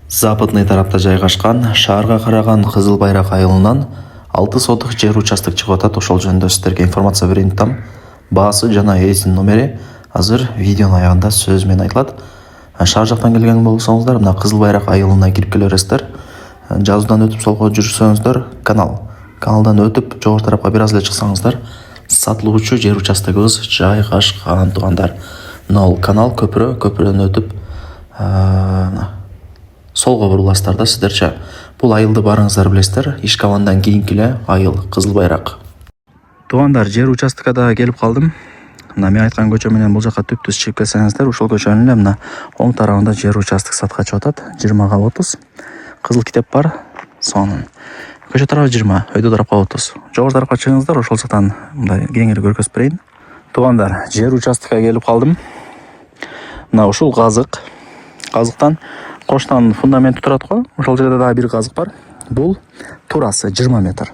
Западный тарапта жайгашкан шаарга караган Кызыл Байрак айылынан 6 сотық жер участок чыгып атат. Ошол жөнүндө сиздерге информация берейин там. Баасы жана ээсинин номери азыр видеонун аягында сөз менен айтылат. Шаар жактан келген болсоңуздар, мына Кызыл Байрак айылына кирип келе бересиздер. Жазуудан өтүп солго жүрсөңүздөр, каналдан өтүп жогору тарапка бир аз эле чыксаңыздар, сатылуучу жер участогубуз жайгашкан туугандар. Мына ал канал көпүрөдөн өтүп солго буруласыздар да сиздерче. Бул айылды барыңыздар билесиздер. Ишкавандан кийинки эле айыл Кызыл Байрак. Туугандар, жер участкада келип калдым. Мына мен айткан көчө менен бул жака түптүз чыгып келсеңиздер, ушул көчөнүн эле мына оң тарабында жер участок сатка чыгып атат. 20га 30. Кызыл китеп бар. Сонун. Көчө тарабы 20, өйдө тарапка 30. Жогору тарапка чыгыңыздар, ошол жактан мындай кеңири көргөзүп берейин. Туугандар, жер участкага келип калдым. Мына ушул казык. Казыктан коштан фундаменти турат го. Ошол жерде дагы бир казык бар. Бул турасы 20 метр.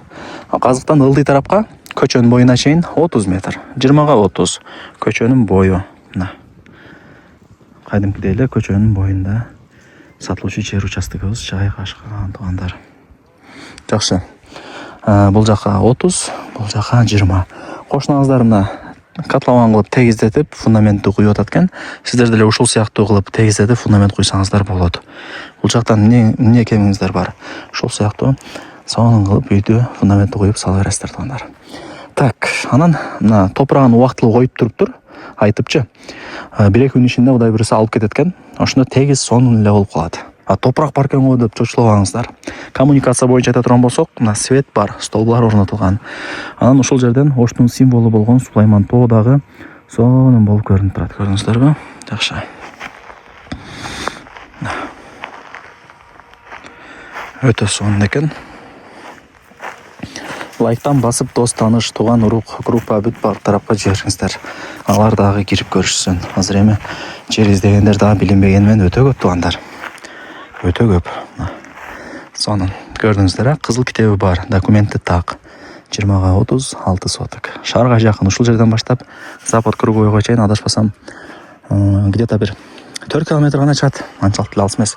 Казыктан ылдый тарапка көчөнүн боюна чейин 30 метр. 20га 30 көчөнүн бою. Мына. Кадимкидей эле көчөнүн боюнда сатылуучу жер участогубуз жайгашкан туугандар. Жакшы. Бул жака 30, бул жака 20. Кошуңуздар мына котлован кылып тегиздетип фундаментти куюп атат экен. Сиздер деле ушул сыяктуу кылып тегиздетип фундамент куйсаңыздар болот. Бул жактан эмне кемиңиздер бар. Ушул сыяктуу сонун кылып үйдү фундаментти куюп сала бересиздер туугандар. Так, анан мына топурагын убактылуу коюп туруптур, айтыпчы. 1-2 күн ичинде кудай буюрса алып кетет экен. Ошондо тегиз сонун эле болуп калат. Топурак бар экен го деп чочулабаңыздар. Коммуникация боюнча айта турган болсок, мына свет бар, столбар орнотулган. Анан ушул жерден Оштун символу болгон Сулайман тоо дагы сонун болуп көрүнүп турат. Көрдүңүздөрбү? Жакшы. Өтө сонун экен. Лайктан басып дос тааныш, тууган урук, группа бүт бар тарапка жибериңиздер. Алар дагы кирип көрүшсүн. Азыр эми жер издегендер дагы билинбегени менен өтө көп туугандар. Өтө көп. Сонун. Көрдүңүздөр, кызыл китеби бар, документи так. 20га 30, 6 соток. Шаарга жакын, ушул жерден баштап Запад круговойго чейин адашпасам где-то бир 4 километр гана чыгат. Анчалык эле алыс эмес.